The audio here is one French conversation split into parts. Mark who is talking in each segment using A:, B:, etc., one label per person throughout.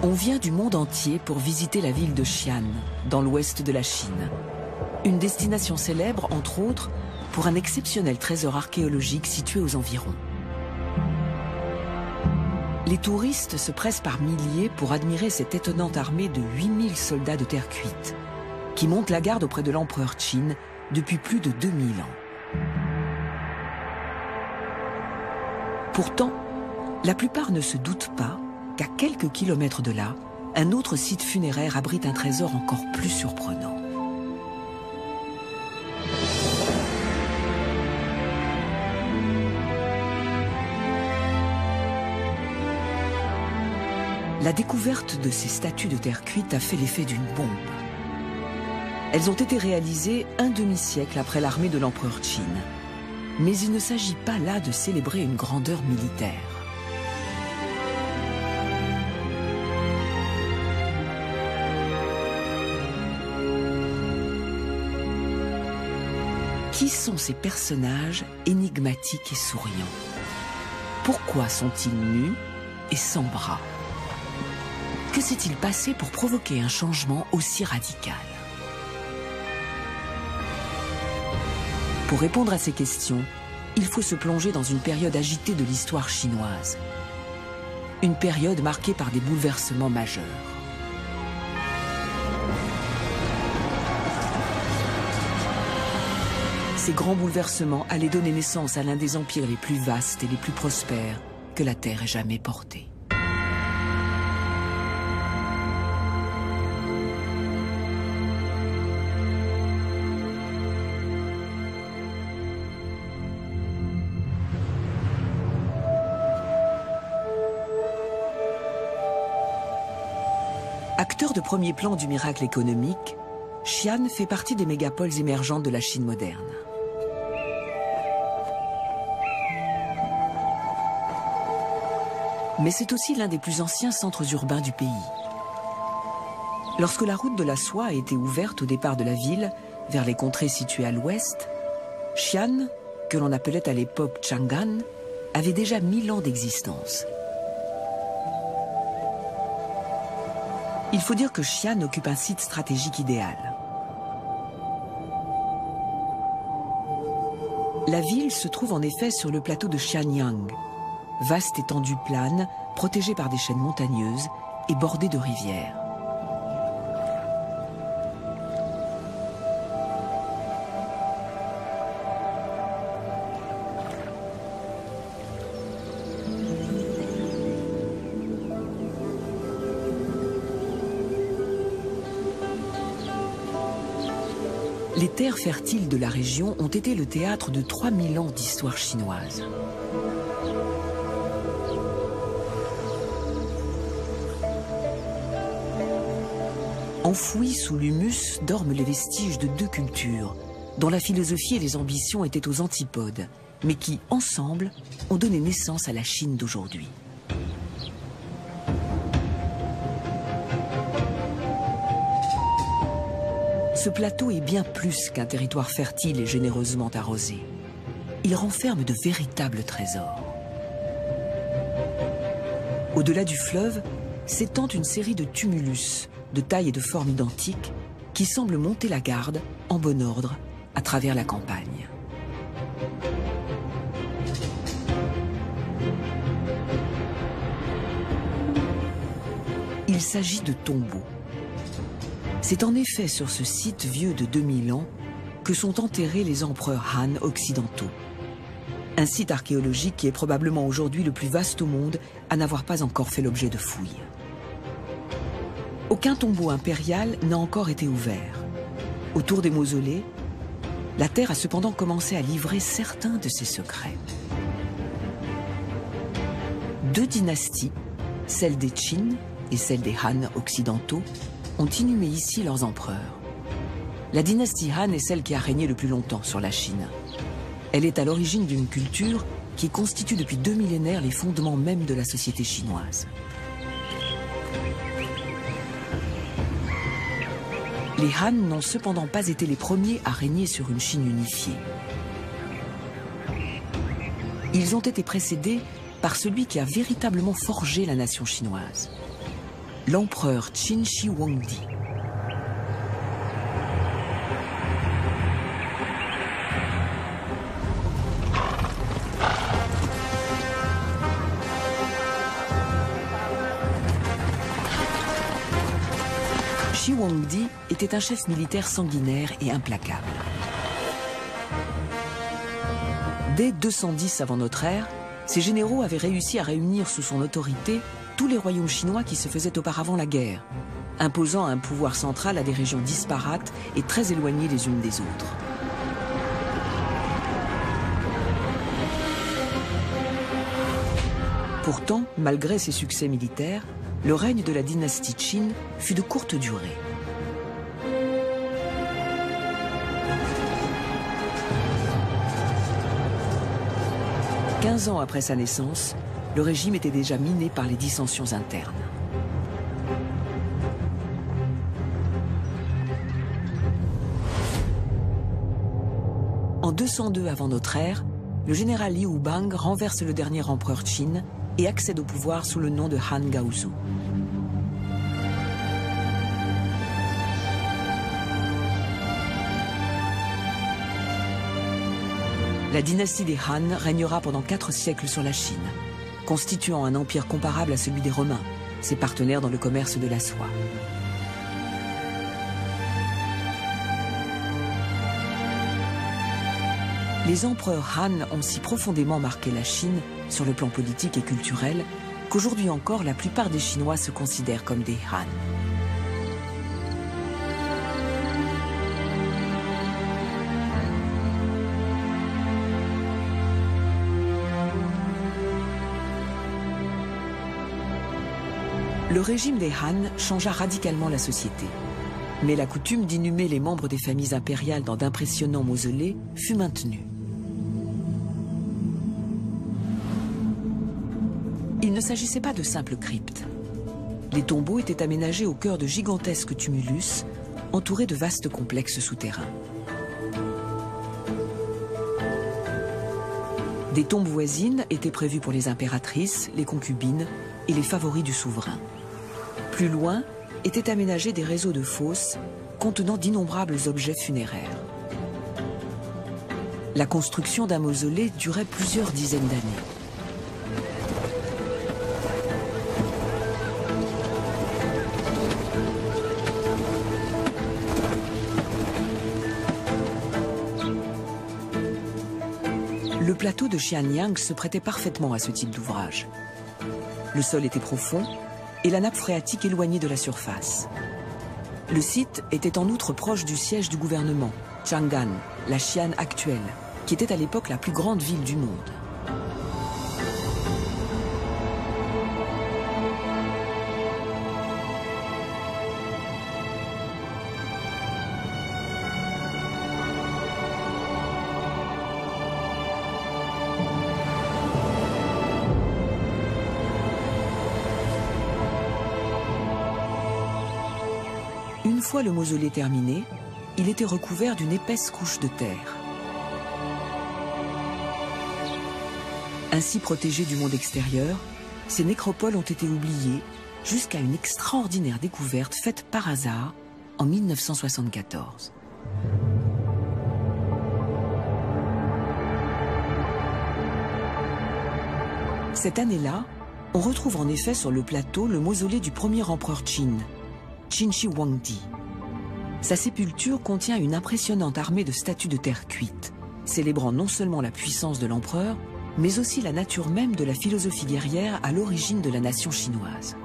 A: On vient du monde entier pour visiter la ville de Xi'an, dans l'ouest de la Chine. Une destination célèbre, entre autres, pour un exceptionnel trésor archéologique situé aux environs. Les touristes se pressent par milliers pour admirer cette étonnante armée de 8000 soldats de terre cuite, qui montent la garde auprès de l'empereur Qin depuis plus de 2000 ans. Pourtant, la plupart ne se doutent pas qu'à quelques kilomètres de là, un autre site funéraire abrite un trésor encore plus surprenant. La découverte de ces statues de terre cuite a fait l'effet d'une bombe. Elles ont été réalisées un demi-siècle après l'armée de l'empereur Qin. Mais il ne s'agit pas là de célébrer une grandeur militaire. Qui sont ces personnages énigmatiques et souriants? Pourquoi sont-ils nus et sans bras? Que s'est-il passé pour provoquer un changement aussi radical? Pour répondre à ces questions, il faut se plonger dans une période agitée de l'histoire chinoise. Une période marquée par des bouleversements majeurs. Ces grands bouleversements allaient donner naissance à l'un des empires les plus vastes et les plus prospères que la Terre ait jamais portés. Acteur de premier plan du miracle économique, Xi'an fait partie des mégapoles émergentes de la Chine moderne. Mais c'est aussi l'un des plus anciens centres urbains du pays. Lorsque la route de la soie a été ouverte au départ de la ville, vers les contrées situées à l'ouest, Xi'an, que l'on appelait à l'époque Chang'an, avait déjà 1000 ans d'existence. Il faut dire que Xi'an occupe un site stratégique idéal. La ville se trouve en effet sur le plateau de Xianyang, vaste étendue plane, protégée par des chaînes montagneuses et bordée de rivières. Les terres fertiles de la région ont été le théâtre de 3000 ans d'histoire chinoise. Enfouis sous l'humus dorment les vestiges de deux cultures, dont la philosophie et les ambitions étaient aux antipodes, mais qui, ensemble, ont donné naissance à la Chine d'aujourd'hui. Ce plateau est bien plus qu'un territoire fertile et généreusement arrosé. Il renferme de véritables trésors. Au-delà du fleuve, s'étend une série de tumulus, de taille et de forme identiques, qui semblent monter la garde, en bon ordre, à travers la campagne. Il s'agit de tombeaux. C'est en effet sur ce site vieux de 2000 ans que sont enterrés les empereurs Han occidentaux. Un site archéologique qui est probablement aujourd'hui le plus vaste au monde à n'avoir pas encore fait l'objet de fouilles. Aucun tombeau impérial n'a encore été ouvert. Autour des mausolées, la Terre a cependant commencé à livrer certains de ses secrets. Deux dynasties, celle des Qin et celle des Han occidentaux, ont inhumé ici leurs empereurs. La dynastie Han est celle qui a régné le plus longtemps sur la Chine. Elle est à l'origine d'une culture qui constitue depuis 2 millénaires les fondements même de la société chinoise. Les Han n'ont cependant pas été les premiers à régner sur une Chine unifiée. Ils ont été précédés par celui qui a véritablement forgé la nation chinoise. l'empereur Qin Shi Huangdi. Shi Huangdi était un chef militaire sanguinaire et implacable. Dès 210 avant notre ère, ses généraux avaient réussi à réunir sous son autorité tous les royaumes chinois qui se faisaient auparavant la guerre, imposant un pouvoir central à des régions disparates et très éloignées les unes des autres. Pourtant, malgré ses succès militaires, le règne de la dynastie Qin fut de courte durée. « 15 ans après sa naissance, le régime était déjà miné par les dissensions internes. En 202 avant notre ère, le général Liu Bang renverse le dernier empereur Qin et accède au pouvoir sous le nom de Han Gaozu. La dynastie des Han régnera pendant 4 siècles sur la Chine, constituant un empire comparable à celui des Romains, ses partenaires dans le commerce de la soie. Les empereurs Han ont si profondément marqué la Chine sur le plan politique et culturel qu'aujourd'hui encore la plupart des Chinois se considèrent comme des Han. Le régime des Han changea radicalement la société. Mais la coutume d'inhumer les membres des familles impériales dans d'impressionnants mausolées fut maintenue. Il ne s'agissait pas de simples cryptes. Les tombeaux étaient aménagés au cœur de gigantesques tumulus, entourés de vastes complexes souterrains. Des tombes voisines étaient prévues pour les impératrices, les concubines et les favoris du souverain. Plus loin, étaient aménagés des réseaux de fosses contenant d'innombrables objets funéraires. La construction d'un mausolée durait plusieurs dizaines d'années. Le plateau de Xianyang se prêtait parfaitement à ce type d'ouvrage. Le sol était profond et la nappe phréatique éloignée de la surface. Le site était en outre proche du siège du gouvernement, Chang'an, la Xi'an actuelle, qui était à l'époque la plus grande ville du monde. Une fois le mausolée terminé, il était recouvert d'une épaisse couche de terre. Ainsi protégés du monde extérieur, ces nécropoles ont été oubliées jusqu'à une extraordinaire découverte faite par hasard en 1974. Cette année-là, on retrouve en effet sur le plateau le mausolée du premier empereur Qin, Qin Shi Huangdi. Sa sépulture contient une impressionnante armée de statues de terre cuite, célébrant non seulement la puissance de l'empereur, mais aussi la nature même de la philosophie guerrière à l'origine de la nation chinoise.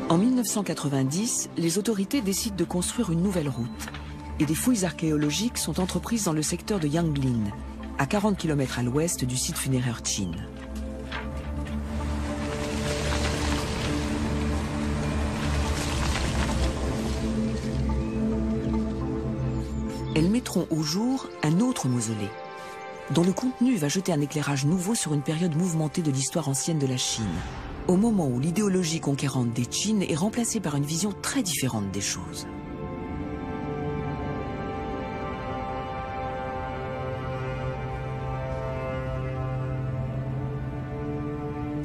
A: En 1990, les autorités décident de construire une nouvelle route et des fouilles archéologiques sont entreprises dans le secteur de Yanglin, à 40 km à l'ouest du site funéraire Qin. Elles mettront au jour un autre mausolée, dont le contenu va jeter un éclairage nouveau sur une période mouvementée de l'histoire ancienne de la Chine, au moment où l'idéologie conquérante des Qin est remplacée par une vision très différente des choses.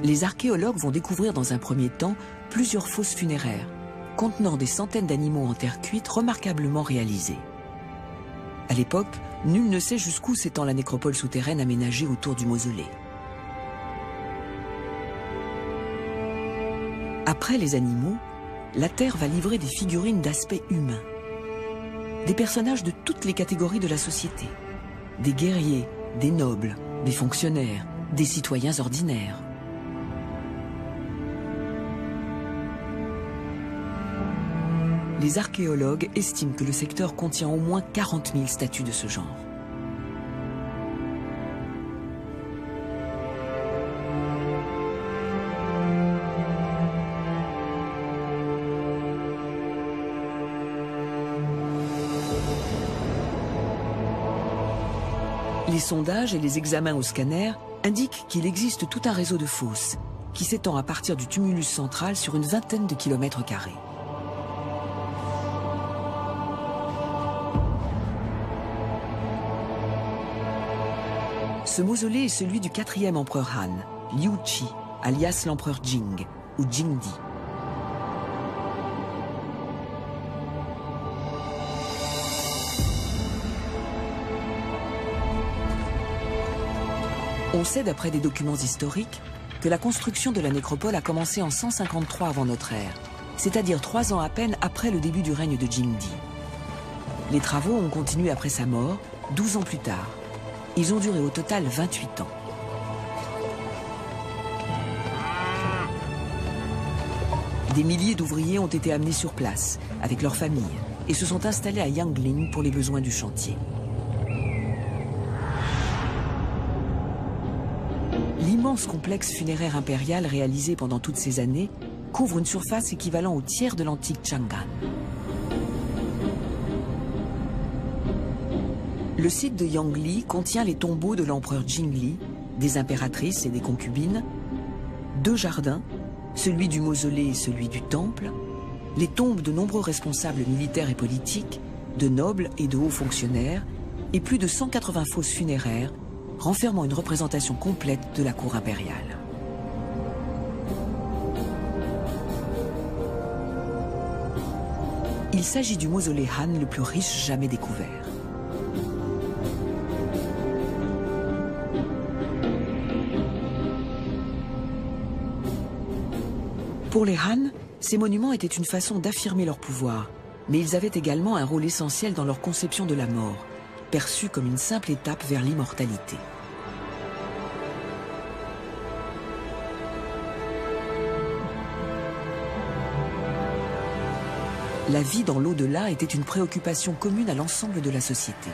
A: Les archéologues vont découvrir dans un premier temps plusieurs fosses funéraires, contenant des centaines d'animaux en terre cuite remarquablement réalisés. À l'époque, nul ne sait jusqu'où s'étend la nécropole souterraine aménagée autour du mausolée. Après les animaux, la terre va livrer des figurines d'aspect humain. Des personnages de toutes les catégories de la société. Des guerriers, des nobles, des fonctionnaires, des citoyens ordinaires. Les archéologues estiment que le secteur contient au moins 40 000 statues de ce genre. Les sondages et les examens au scanner indiquent qu'il existe tout un réseau de fosses qui s'étend à partir du tumulus central sur une vingtaine de kilomètres carrés. Ce mausolée est celui du 4e empereur Han, Liu Qi, alias l'empereur Jing, ou Jingdi. On sait d'après des documents historiques que la construction de la nécropole a commencé en 153 avant notre ère, c'est-à-dire 3 ans à peine après le début du règne de Jingdi. Les travaux ont continué après sa mort, 12 ans plus tard. Ils ont duré au total 28 ans. Des milliers d'ouvriers ont été amenés sur place, avec leurs familles, et se sont installés à Yangling pour les besoins du chantier. L'immense complexe funéraire impérial réalisé pendant toutes ces années couvre une surface équivalente au tiers de l'antique Chang'an. Le site de Yangli contient les tombeaux de l'empereur Jingli, des impératrices et des concubines, 2 jardins, celui du mausolée et celui du temple, les tombes de nombreux responsables militaires et politiques, de nobles et de hauts fonctionnaires, et plus de 180 fosses funéraires, renfermant une représentation complète de la cour impériale. Il s'agit du mausolée Han le plus riche jamais découvert. Pour les Han, ces monuments étaient une façon d'affirmer leur pouvoir, mais ils avaient également un rôle essentiel dans leur conception de la mort, perçue comme une simple étape vers l'immortalité. La vie dans l'au-delà était une préoccupation commune à l'ensemble de la société.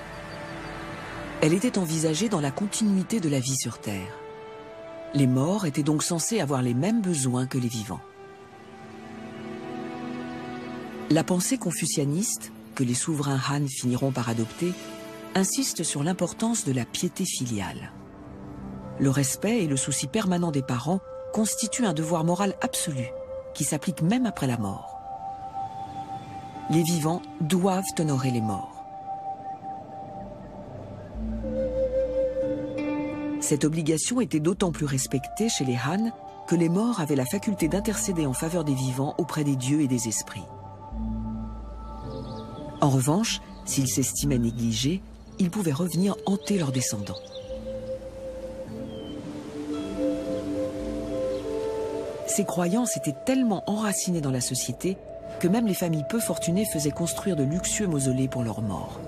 A: Elle était envisagée dans la continuité de la vie sur Terre. Les morts étaient donc censés avoir les mêmes besoins que les vivants. La pensée confucianiste, que les souverains Han finiront par adopter, insiste sur l'importance de la piété filiale. Le respect et le souci permanent des parents constituent un devoir moral absolu, qui s'applique même après la mort. Les vivants doivent honorer les morts. Cette obligation était d'autant plus respectée chez les Han que les morts avaient la faculté d'intercéder en faveur des vivants auprès des dieux et des esprits. En revanche, s'ils s'estimaient négligés, ils pouvaient revenir hanter leurs descendants. Ces croyances étaient tellement enracinées dans la société que même les familles peu fortunées faisaient construire de luxueux mausolées pour leurs morts.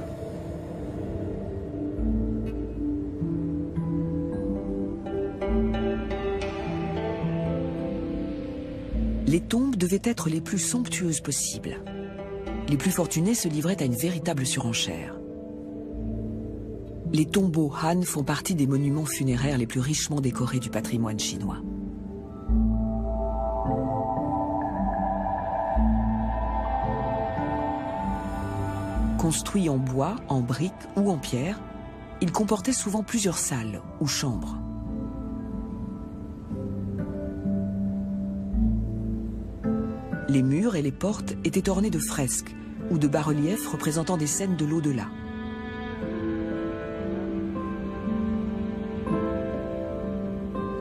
A: Les tombes devaient être les plus somptueuses possibles. Les plus fortunés se livraient à une véritable surenchère. Les tombeaux Han font partie des monuments funéraires les plus richement décorés du patrimoine chinois. Construits en bois, en briques ou en pierre, ils comportaient souvent plusieurs salles ou chambres. Les murs et les portes étaient ornés de fresques ou de bas-reliefs représentant des scènes de l'au-delà.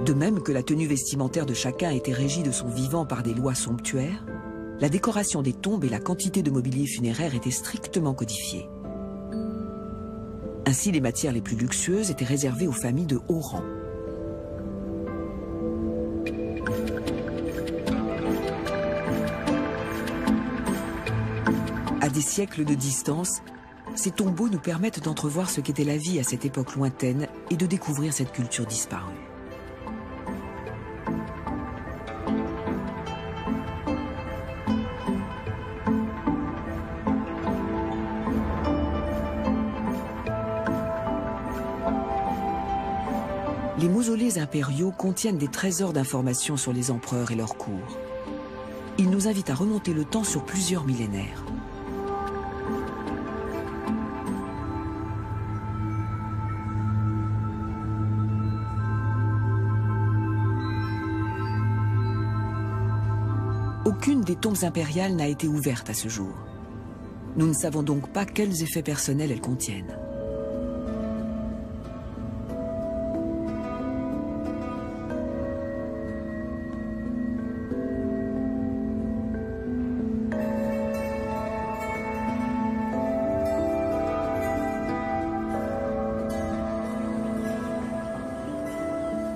A: De même que la tenue vestimentaire de chacun était régie de son vivant par des lois somptuaires, la décoration des tombes et la quantité de mobilier funéraire étaient strictement codifiées. Ainsi, les matières les plus luxueuses étaient réservées aux familles de haut rang. À des siècles de distance, ces tombeaux nous permettent d'entrevoir ce qu'était la vie à cette époque lointaine et de découvrir cette culture disparue. Les mausolées impériaux contiennent des trésors d'informations sur les empereurs et leur cour. Ils nous invitent à remonter le temps sur plusieurs millénaires. Aucune des tombes impériales n'a été ouverte à ce jour. Nous ne savons donc pas quels effets personnels elles contiennent.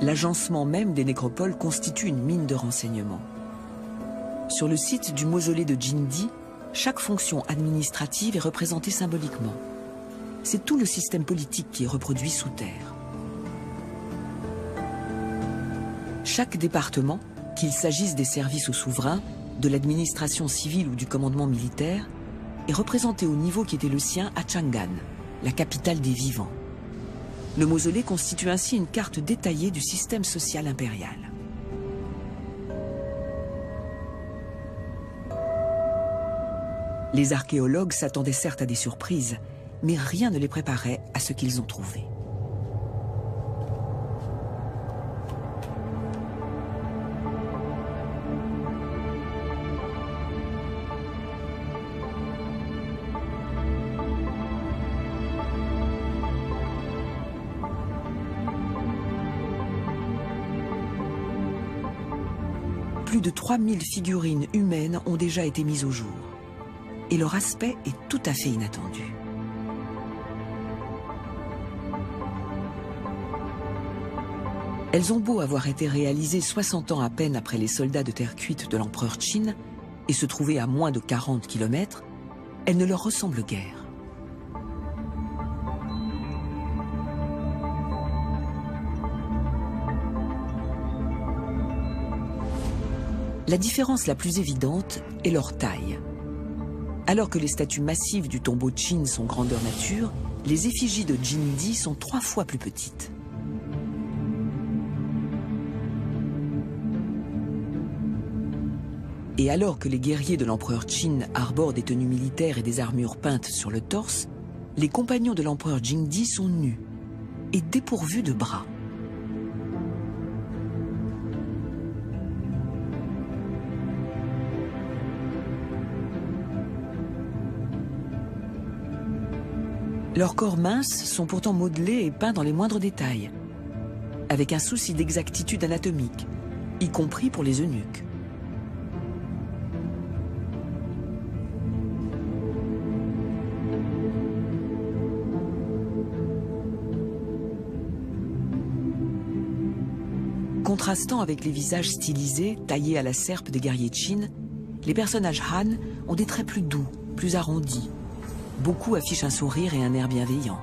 A: L'agencement même des nécropoles constitue une mine de renseignements. Sur le site du mausolée de Jindi, chaque fonction administrative est représentée symboliquement. C'est tout le système politique qui est reproduit sous terre. Chaque département, qu'il s'agisse des services aux souverains, de l'administration civile ou du commandement militaire, est représenté au niveau qui était le sien à Chang'an, la capitale des vivants. Le mausolée constitue ainsi une carte détaillée du système social impérial. Les archéologues s'attendaient certes à des surprises, mais rien ne les préparait à ce qu'ils ont trouvé. Plus de 3000 figurines humaines ont déjà été mises au jour. Et leur aspect est tout à fait inattendu. Elles ont beau avoir été réalisées 60 ans à peine après les soldats de terre cuite de l'empereur Qin et se trouver à moins de 40 km, elles ne leur ressemblent guère. La différence la plus évidente est leur taille. Alors que les statues massives du tombeau Qin sont grandeur nature, les effigies de Jindi sont 3 fois plus petites. Et alors que les guerriers de l'empereur Qin arborent des tenues militaires et des armures peintes sur le torse, les compagnons de l'empereur Jindi sont nus et dépourvus de bras. Leurs corps minces sont pourtant modelés et peints dans les moindres détails, avec un souci d'exactitude anatomique, y compris pour les eunuques. Contrastant avec les visages stylisés, taillés à la serpe des guerriers Qin, les personnages Han ont des traits plus doux, plus arrondis. Beaucoup affichent un sourire et un air bienveillant.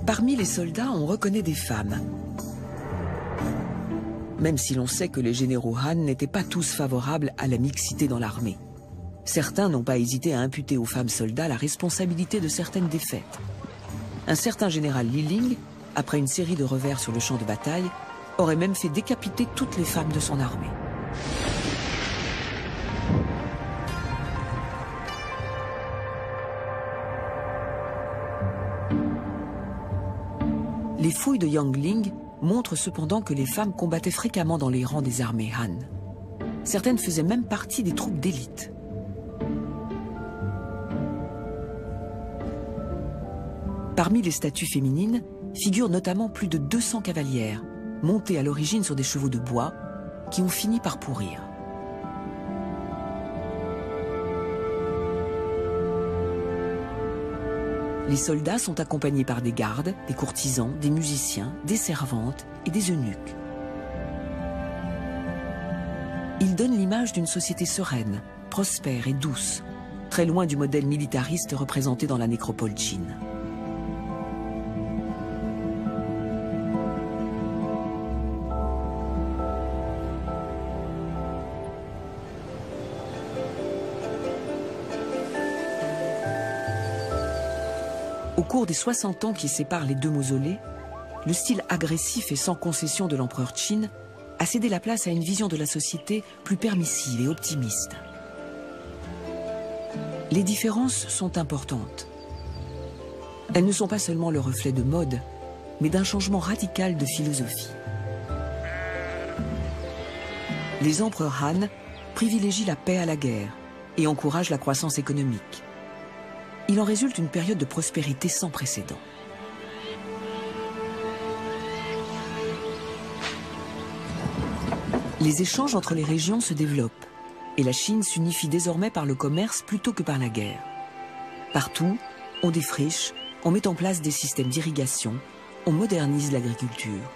A: Parmi les soldats, on reconnaît des femmes. Même si l'on sait que les généraux Han n'étaient pas tous favorables à la mixité dans l'armée. Certains n'ont pas hésité à imputer aux femmes soldats la responsabilité de certaines défaites. Un certain général Li Ling, après une série de revers sur le champ de bataille, aurait même fait décapiter toutes les femmes de son armée. Les fouilles de Yangling montrent cependant que les femmes combattaient fréquemment dans les rangs des armées Han. Certaines faisaient même partie des troupes d'élite. Parmi les statues féminines figurent notamment plus de 200 cavalières, montées à l'origine sur des chevaux de bois, qui ont fini par pourrir. Les soldats sont accompagnés par des gardes, des courtisans, des musiciens, des servantes et des eunuques. Ils donnent l'image d'une société sereine, prospère et douce, très loin du modèle militariste représenté dans la nécropole Qin. Au cours des 60 ans qui séparent les deux mausolées, le style agressif et sans concession de l'empereur Qin a cédé la place à une vision de la société plus permissive et optimiste. Les différences sont importantes. Elles ne sont pas seulement le reflet de mode, mais d'un changement radical de philosophie. Les empereurs Han privilégient la paix à la guerre et encouragent la croissance économique. Il en résulte une période de prospérité sans précédent. Les échanges entre les régions se développent et la Chine s'unifie désormais par le commerce plutôt que par la guerre. Partout, on défriche, on met en place des systèmes d'irrigation, on modernise l'agriculture.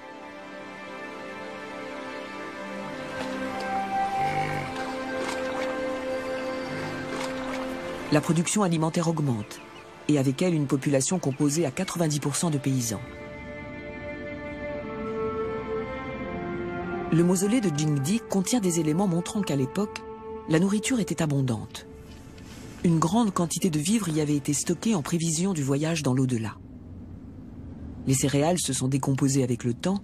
A: La production alimentaire augmente, et avec elle une population composée à 90% de paysans. Le mausolée de Jingdi contient des éléments montrant qu'à l'époque, la nourriture était abondante. Une grande quantité de vivres y avait été stockée en prévision du voyage dans l'au-delà. Les céréales se sont décomposées avec le temps,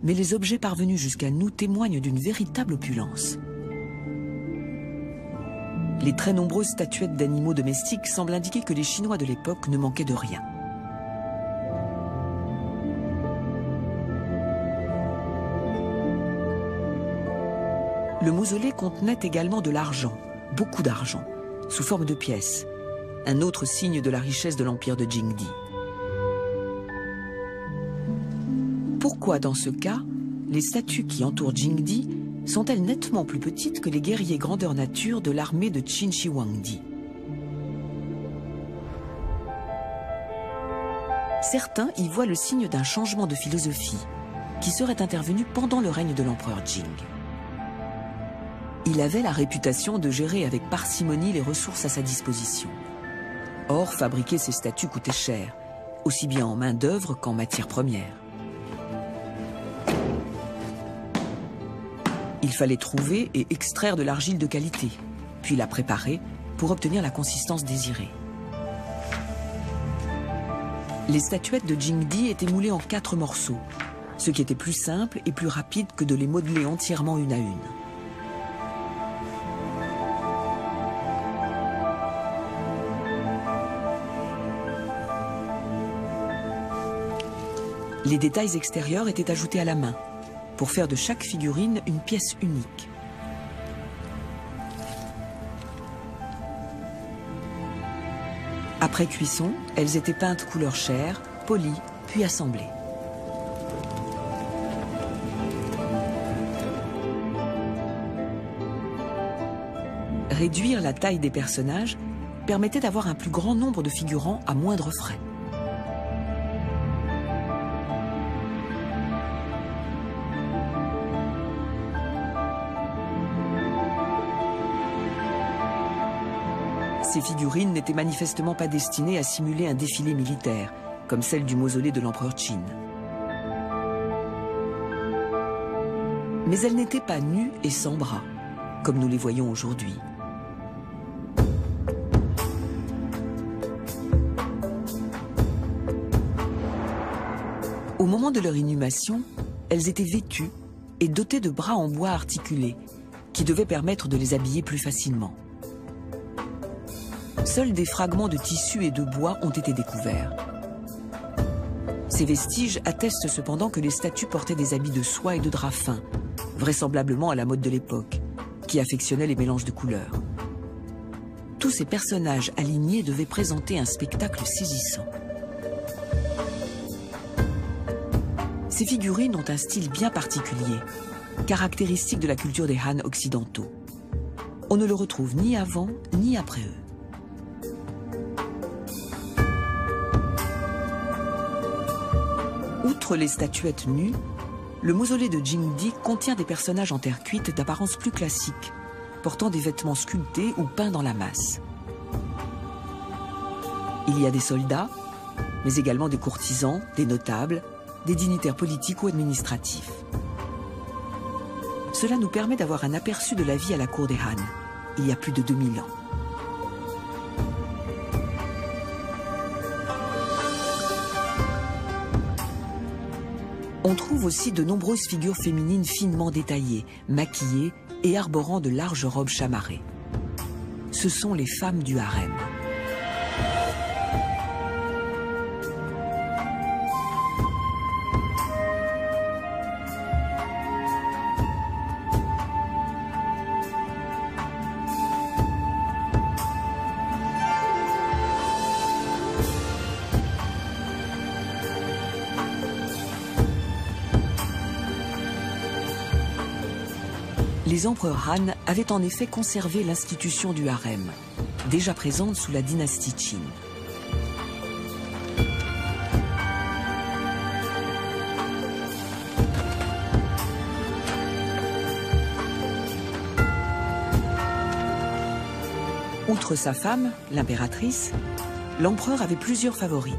A: mais les objets parvenus jusqu'à nous témoignent d'une véritable opulence. Les très nombreuses statuettes d'animaux domestiques semblent indiquer que les Chinois de l'époque ne manquaient de rien. Le mausolée contenait également de l'argent, beaucoup d'argent, sous forme de pièces, un autre signe de la richesse de l'empire de Jingdi. Pourquoi, dans ce cas, les statues qui entourent Jingdi sont-elles nettement plus petites que les guerriers grandeur nature de l'armée de Qin Shi Huangdi? Certains y voient le signe d'un changement de philosophie qui serait intervenu pendant le règne de l'empereur Jing. Il avait la réputation de gérer avec parcimonie les ressources à sa disposition. Or, fabriquer ces statues coûtait cher, aussi bien en main-d'œuvre qu'en matières premières. Il fallait trouver et extraire de l'argile de qualité, puis la préparer pour obtenir la consistance désirée. Les statuettes de Jingdi étaient moulées en 4 morceaux, ce qui était plus simple et plus rapide que de les modeler entièrement une à une. Les détails extérieurs étaient ajoutés à la main, pour faire de chaque figurine une pièce unique. Après cuisson, elles étaient peintes couleur chair, polies, puis assemblées. Réduire la taille des personnages permettait d'avoir un plus grand nombre de figurants à moindre frais. Ces figurines n'étaient manifestement pas destinées à simuler un défilé militaire, comme celle du mausolée de l'empereur Qin. Mais elles n'étaient pas nues et sans bras, comme nous les voyons aujourd'hui. Au moment de leur inhumation, elles étaient vêtues et dotées de bras en bois articulés, qui devaient permettre de les habiller plus facilement. Seuls des fragments de tissu et de bois ont été découverts. Ces vestiges attestent cependant que les statues portaient des habits de soie et de drap fin, vraisemblablement à la mode de l'époque, qui affectionnait les mélanges de couleurs. Tous ces personnages alignés devaient présenter un spectacle saisissant. Ces figurines ont un style bien particulier, caractéristique de la culture des Han occidentaux. On ne le retrouve ni avant ni après eux. Outre les statuettes nues, le mausolée de Jingdi contient des personnages en terre cuite d'apparence plus classique, portant des vêtements sculptés ou peints dans la masse. Il y a des soldats, mais également des courtisans, des notables, des dignitaires politiques ou administratifs. Cela nous permet d'avoir un aperçu de la vie à la cour des Han, il y a plus de 2000 ans. On trouve aussi de nombreuses figures féminines finement détaillées, maquillées et arborant de larges robes chamarrées. Ce sont les femmes du harem. Les empereurs Han avaient en effet conservé l'institution du harem, déjà présente sous la dynastie Qin. Outre sa femme, l'impératrice, l'empereur avait plusieurs favorites.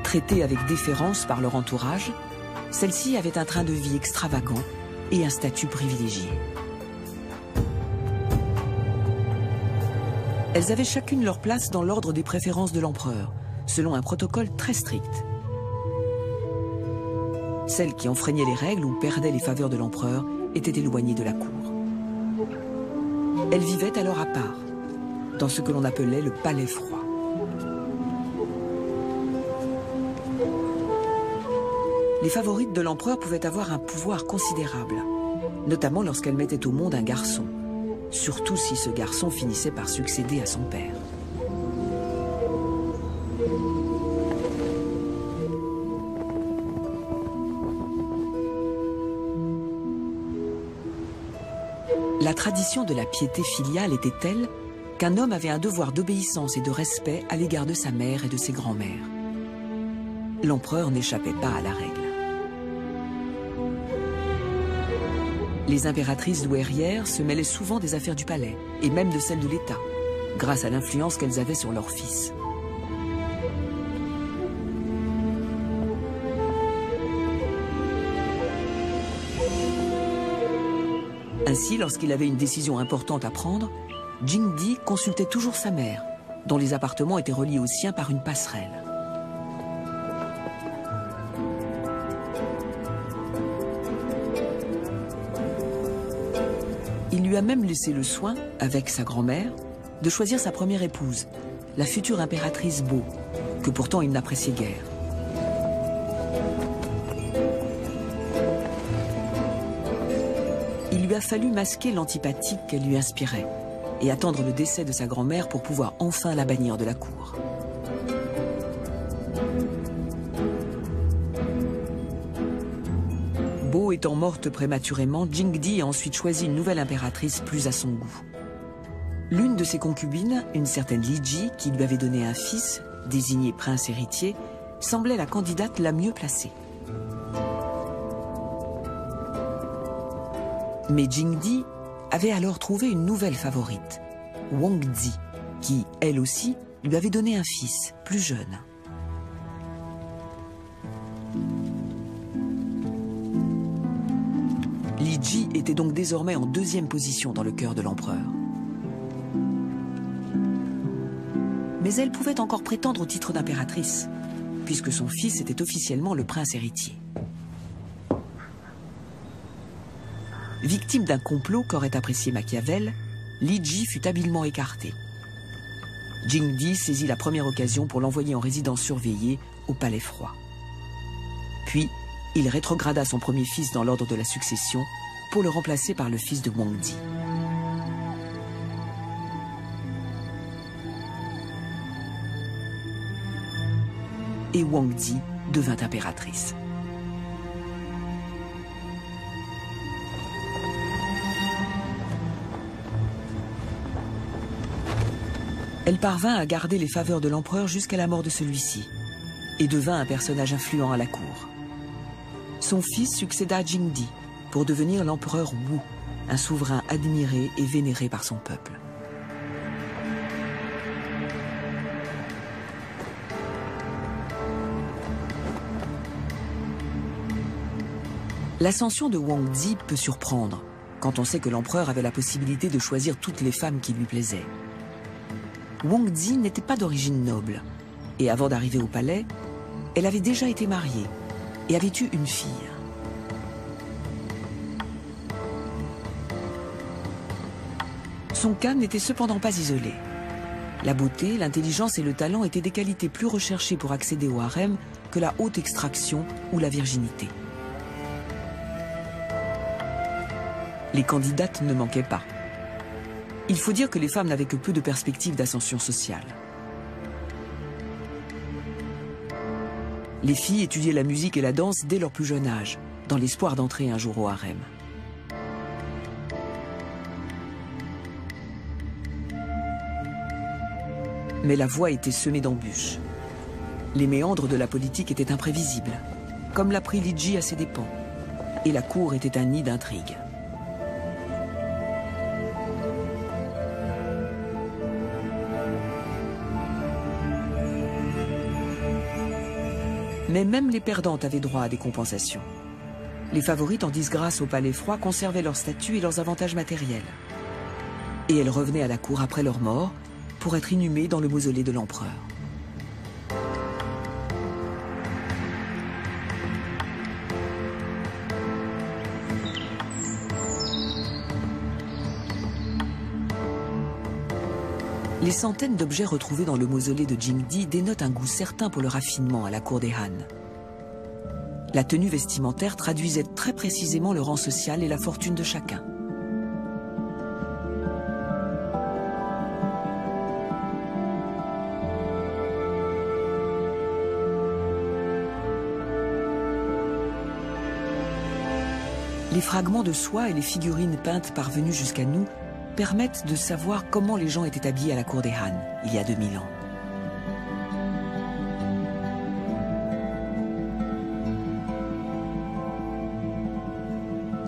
A: Traitées avec déférence par leur entourage, celles-ci avaient un train de vie extravagant et un statut privilégié. Elles avaient chacune leur place dans l'ordre des préférences de l'empereur, selon un protocole très strict. Celles qui enfreignaient les règles ou perdaient les faveurs de l'empereur étaient éloignées de la cour. Elles vivaient alors à part, dans ce que l'on appelait le palais froid. Les favorites de l'empereur pouvaient avoir un pouvoir considérable, notamment lorsqu'elles mettaient au monde un garçon, surtout si ce garçon finissait par succéder à son père. La tradition de la piété filiale était telle qu'un homme avait un devoir d'obéissance et de respect à l'égard de sa mère et de ses grands-mères. L'empereur n'échappait pas à la règle. Les impératrices douairières se mêlaient souvent des affaires du palais, et même de celles de l'État, grâce à l'influence qu'elles avaient sur leurs fils. Ainsi, lorsqu'il avait une décision importante à prendre, Jingdi consultait toujours sa mère, dont les appartements étaient reliés aux siens par une passerelle. Il lui a même laissé le soin, avec sa grand-mère, de choisir sa première épouse, la future impératrice Bo, que pourtant il n'appréciait guère. Il lui a fallu masquer l'antipathie qu'elle lui inspirait et attendre le décès de sa grand-mère pour pouvoir enfin la bannir de la cour. Bo étant morte prématurément, Jingdi a ensuite choisi une nouvelle impératrice plus à son goût. L'une de ses concubines, une certaine Li Ji, qui lui avait donné un fils, désigné prince héritier, semblait la candidate la mieux placée. Mais Jingdi avait alors trouvé une nouvelle favorite, Wang Zi, qui, elle aussi, lui avait donné un fils, plus jeune. Li Ji était donc désormais en deuxième position dans le cœur de l'empereur. Mais elle pouvait encore prétendre au titre d'impératrice, puisque son fils était officiellement le prince héritier. Victime d'un complot qu'aurait apprécié Machiavel, Li Ji fut habilement écarté. Jingdi saisit la première occasion pour l'envoyer en résidence surveillée au palais froid. Puis, il rétrograda son premier fils dans l'ordre de la succession pour le remplacer par le fils de Huangdi. Et Huangdi devint impératrice. Elle parvint à garder les faveurs de l'empereur jusqu'à la mort de celui-ci et devint un personnage influent à la cour. Son fils succéda à Jingdi pour devenir l'empereur Wu, un souverain admiré et vénéré par son peuple. L'ascension de Huangdi peut surprendre quand on sait que l'empereur avait la possibilité de choisir toutes les femmes qui lui plaisaient. Huangdi n'était pas d'origine noble, et avant d'arriver au palais, elle avait déjà été mariée et avait eu une fille. Son cas n'était cependant pas isolé. La beauté, l'intelligence et le talent étaient des qualités plus recherchées pour accéder au harem que la haute extraction ou la virginité. Les candidates ne manquaient pas. Il faut dire que les femmes n'avaient que peu de perspectives d'ascension sociale. Les filles étudiaient la musique et la danse dès leur plus jeune âge, dans l'espoir d'entrer un jour au harem. Mais la voie était semée d'embûches. Les méandres de la politique étaient imprévisibles, comme l'apprit Liji à ses dépens, et la cour était un nid d'intrigues. Mais même les perdantes avaient droit à des compensations. Les favorites en disgrâce au palais froid conservaient leur statut et leurs avantages matériels. Et elles revenaient à la cour après leur mort pour être inhumées dans le mausolée de l'empereur. Les centaines d'objets retrouvés dans le mausolée de Jingdi dénotent un goût certain pour le raffinement à la cour des Han. La tenue vestimentaire traduisait très précisément le rang social et la fortune de chacun. Les fragments de soie et les figurines peintes parvenues jusqu'à nous permettent de savoir comment les gens étaient habillés à la cour des Han, il y a 2000 ans.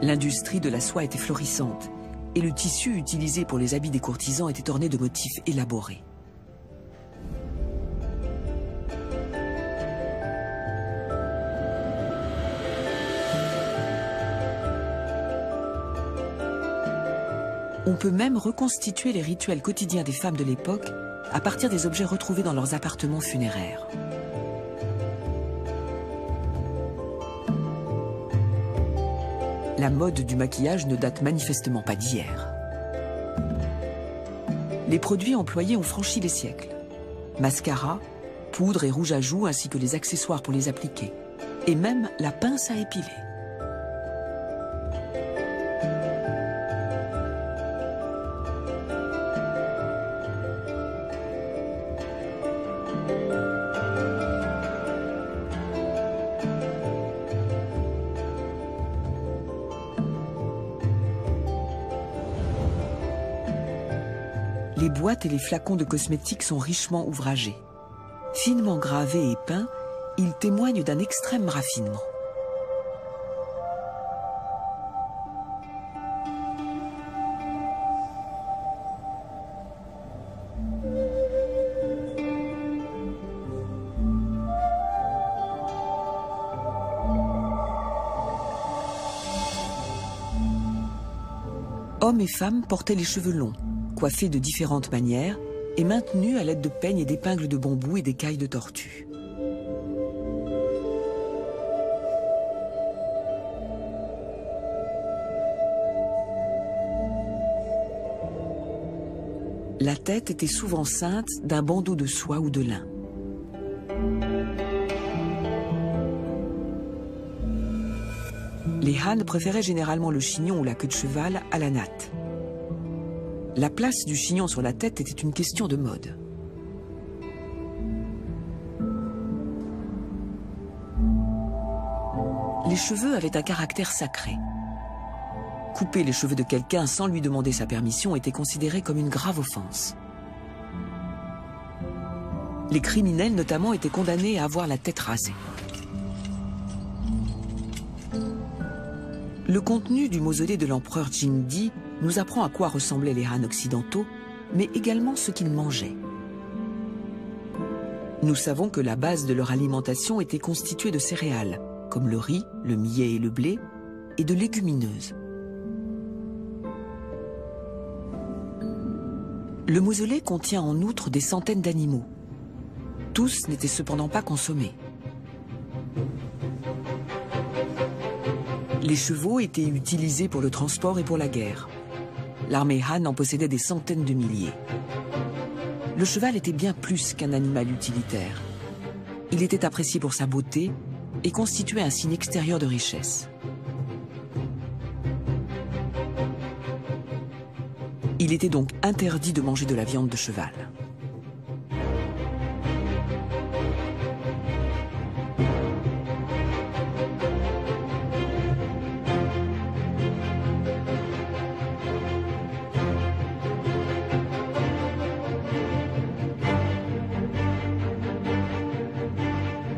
A: L'industrie de la soie était florissante, et le tissu utilisé pour les habits des courtisans était orné de motifs élaborés. On peut même reconstituer les rituels quotidiens des femmes de l'époque à partir des objets retrouvés dans leurs appartements funéraires. La mode du maquillage ne date manifestement pas d'hier. Les produits employés ont franchi les siècles. Mascara, poudre et rouge à joues ainsi que les accessoires pour les appliquer. Et même la pince à épiler. Les boîtes et les flacons de cosmétiques sont richement ouvragés. Finement gravés et peints, ils témoignent d'un extrême raffinement. Hommes et femmes portaient les cheveux longs, coiffés de différentes manières et maintenus à l'aide de peignes et d'épingles de bambou et d'écailles de tortue. La tête était souvent ceinte d'un bandeau de soie ou de lin. Les Han préféraient généralement le chignon ou la queue de cheval à la natte. La place du chignon sur la tête était une question de mode. Les cheveux avaient un caractère sacré. Couper les cheveux de quelqu'un sans lui demander sa permission était considéré comme une grave offense. Les criminels notamment étaient condamnés à avoir la tête rasée. Le contenu du mausolée de l'empereur Jingdi nous apprend à quoi ressemblaient les Han occidentaux, mais également ce qu'ils mangeaient. Nous savons que la base de leur alimentation était constituée de céréales, comme le riz, le millet et le blé, et de légumineuses. Le mausolée contient en outre des centaines d'animaux. Tous n'étaient cependant pas consommés. Les chevaux étaient utilisés pour le transport et pour la guerre. L'armée Han en possédait des centaines de milliers. Le cheval était bien plus qu'un animal utilitaire. Il était apprécié pour sa beauté et constituait un signe extérieur de richesse. Il était donc interdit de manger de la viande de cheval.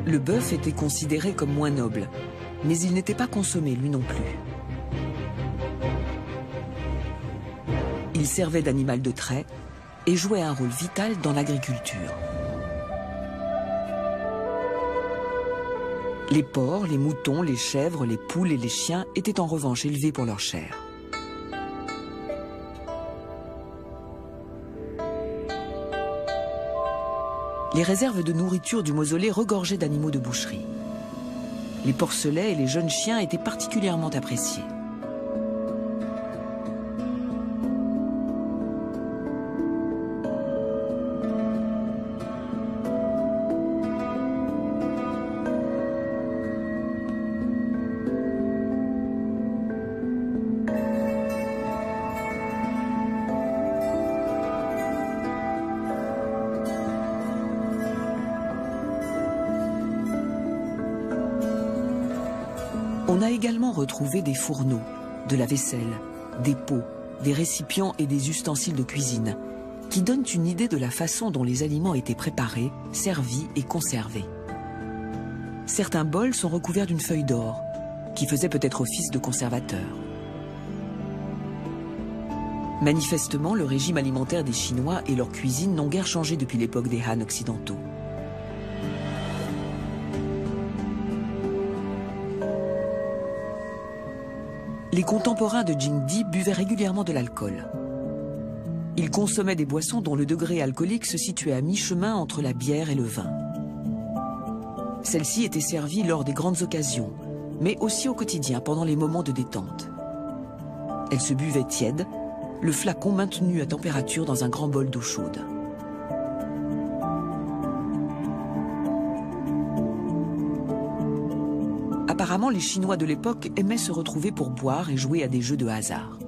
A: Le bœuf était considéré comme moins noble, mais il n'était pas consommé lui non plus. Il servait d'animal de trait et jouait un rôle vital dans l'agriculture. Les porcs, les moutons, les chèvres, les poules et les chiens étaient en revanche élevés pour leur chair. Les réserves de nourriture du mausolée regorgeaient d'animaux de boucherie. Les porcelets et les jeunes chiens étaient particulièrement appréciés. On a également retrouvé des fourneaux, de la vaisselle, des pots, des récipients et des ustensiles de cuisine, qui donnent une idée de la façon dont les aliments étaient préparés, servis et conservés. Certains bols sont recouverts d'une feuille d'or, qui faisait peut-être office de conservateur. Manifestement, le régime alimentaire des Chinois et leur cuisine n'ont guère changé depuis l'époque des Han occidentaux. Les contemporains de Jingdi buvaient régulièrement de l'alcool. Ils consommaient des boissons dont le degré alcoolique se situait à mi-chemin entre la bière et le vin. Celles-ci étaient servies lors des grandes occasions, mais aussi au quotidien pendant les moments de détente. Elles se buvaient tièdes, le flacon maintenu à température dans un grand bol d'eau chaude. Apparemment, les Chinois de l'époque aimaient se retrouver pour boire et jouer à des jeux de hasard.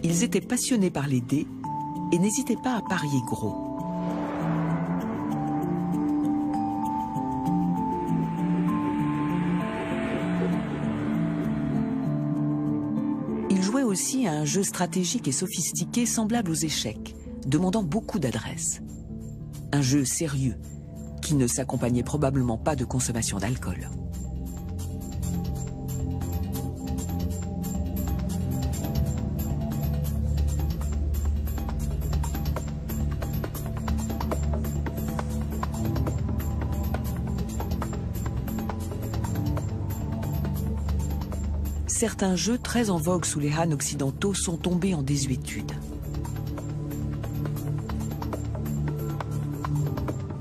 A: Ils étaient passionnés par les dés et n'hésitaient pas à parier gros. Ils jouaient aussi à un jeu stratégique et sophistiqué semblable aux échecs, demandant beaucoup d'adresse. Un jeu sérieux, qui ne s'accompagnait probablement pas de consommation d'alcool. Certains jeux très en vogue sous les Han occidentaux sont tombés en désuétude.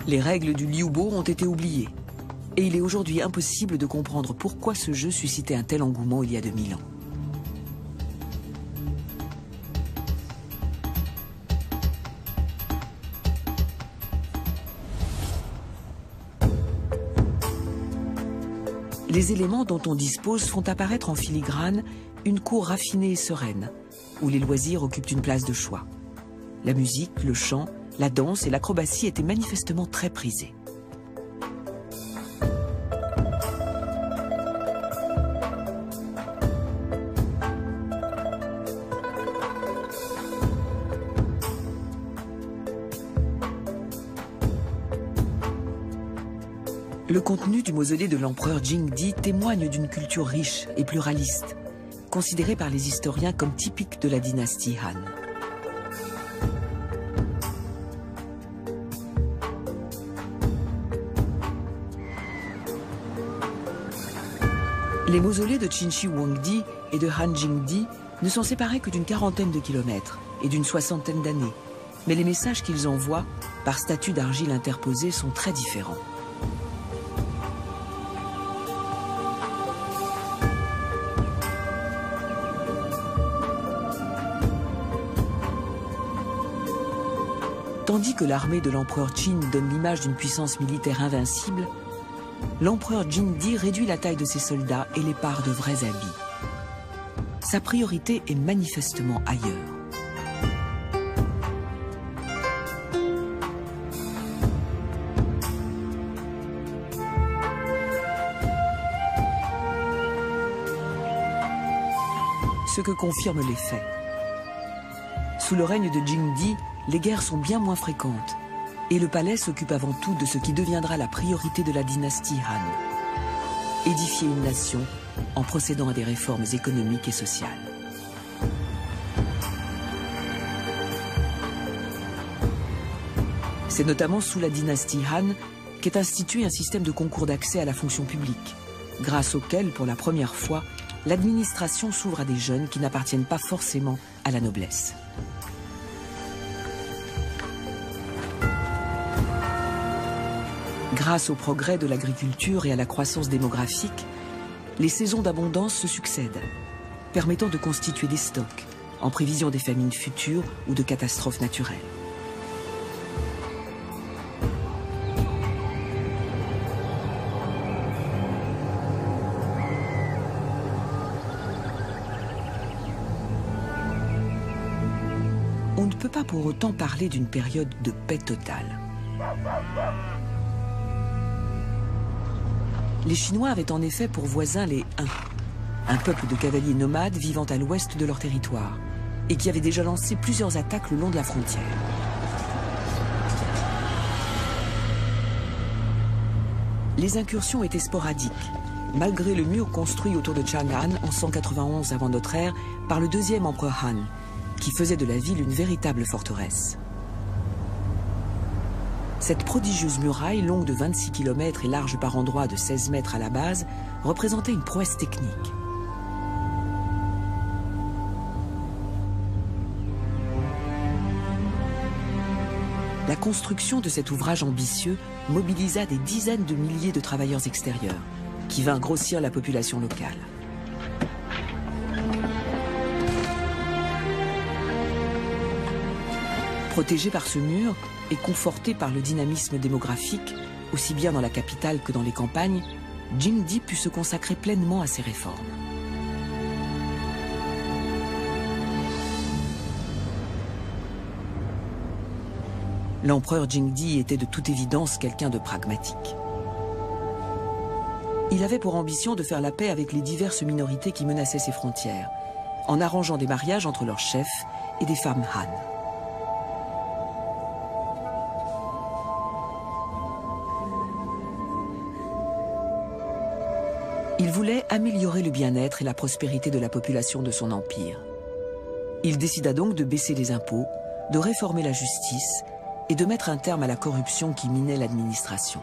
A: Les règles du Liubo ont été oubliées, et il est aujourd'hui impossible de comprendre pourquoi ce jeu suscitait un tel engouement il y a 2000 ans. Les éléments dont on dispose font apparaître en filigrane une cour raffinée et sereine, où les loisirs occupent une place de choix. La musique, le chant, la danse et l'acrobatie étaient manifestement très prisés. Le contenu du mausolée de l'empereur Jingdi témoigne d'une culture riche et pluraliste, considérée par les historiens comme typique de la dynastie Han. Les mausolées de Qinshi Huangdi et de Han Jingdi ne sont séparés que d'une quarantaine de kilomètres et d'une soixantaine d'années, mais les messages qu'ils envoient, par statues d'argile interposées, sont très différents. Tandis que l'armée de l'empereur Qin donne l'image d'une puissance militaire invincible, l'empereur Jingdi réduit la taille de ses soldats et les pare de vrais habits. Sa priorité est manifestement ailleurs. Ce que confirment les faits. Sous le règne de Jingdi, les guerres sont bien moins fréquentes et le palais s'occupe avant tout de ce qui deviendra la priorité de la dynastie Han. Édifier une nation en procédant à des réformes économiques et sociales. C'est notamment sous la dynastie Han qu'est institué un système de concours d'accès à la fonction publique, grâce auquel, pour la première fois, l'administration s'ouvre à des jeunes qui n'appartiennent pas forcément à la noblesse. Grâce au progrès de l'agriculture et à la croissance démographique, les saisons d'abondance se succèdent, permettant de constituer des stocks en prévision des famines futures ou de catastrophes naturelles. On ne peut pas pour autant parler d'une période de paix totale. Les Chinois avaient en effet pour voisins les Han, un peuple de cavaliers nomades vivant à l'ouest de leur territoire, et qui avait déjà lancé plusieurs attaques le long de la frontière. Les incursions étaient sporadiques, malgré le mur construit autour de Chang'an en 191 avant notre ère par le deuxième empereur Han, qui faisait de la ville une véritable forteresse. Cette prodigieuse muraille, longue de 26 km et large par endroits de 16 mètres à la base, représentait une prouesse technique. La construction de cet ouvrage ambitieux mobilisa des dizaines de milliers de travailleurs extérieurs, qui vinrent grossir la population locale. Protégé par ce mur et conforté par le dynamisme démographique, aussi bien dans la capitale que dans les campagnes, Jingdi put se consacrer pleinement à ses réformes. L'empereur Jingdi était de toute évidence quelqu'un de pragmatique. Il avait pour ambition de faire la paix avec les diverses minorités qui menaçaient ses frontières, en arrangeant des mariages entre leurs chefs et des femmes Han. Il voulait améliorer le bien-être et la prospérité de la population de son empire. Il décida donc de baisser les impôts, de réformer la justice et de mettre un terme à la corruption qui minait l'administration.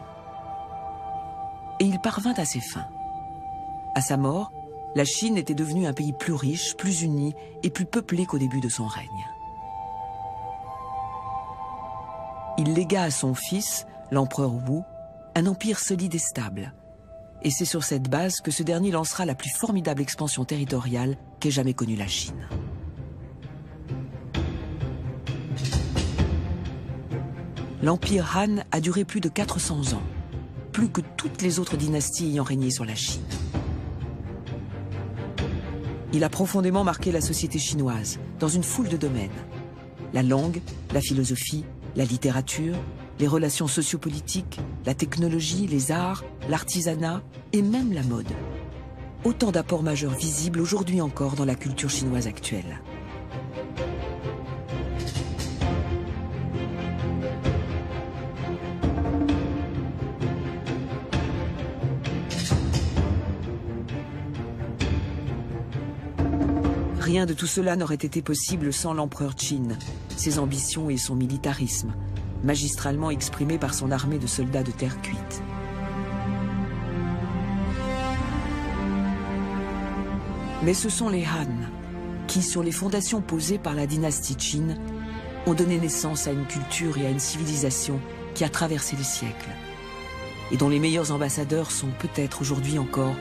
A: Et il parvint à ses fins. À sa mort, la Chine était devenue un pays plus riche, plus uni et plus peuplé qu'au début de son règne. Il légua à son fils, l'empereur Wu, un empire solide et stable. Et c'est sur cette base que ce dernier lancera la plus formidable expansion territoriale qu'ait jamais connue la Chine. L'empire Han a duré plus de 400 ans. plus que toutes les autres dynasties ayant régné sur la Chine. Il a profondément marqué la société chinoise dans une foule de domaines. La langue, la philosophie, la littérature, les relations sociopolitiques, la technologie, les arts, l'artisanat et même la mode. Autant d'apports majeurs visibles aujourd'hui encore dans la culture chinoise actuelle. Rien de tout cela n'aurait été possible sans l'empereur Qin, ses ambitions et son militarisme, magistralement exprimés par son armée de soldats de terre cuite. Mais ce sont les Han qui, sur les fondations posées par la dynastie Qin, ont donné naissance à une culture et à une civilisation qui a traversé les siècles, et dont les meilleurs ambassadeurs sont peut-être aujourd'hui encore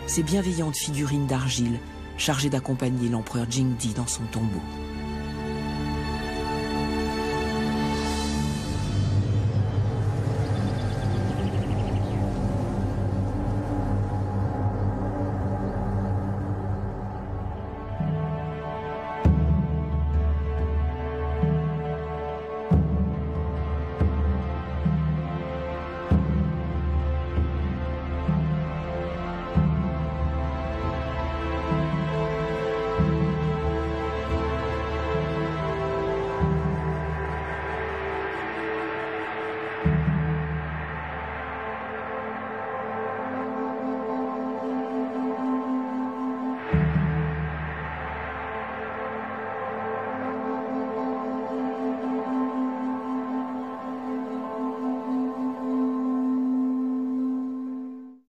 A: ces bienveillantes figurines d'argile chargé d'accompagner l'empereur Jingdi dans son tombeau.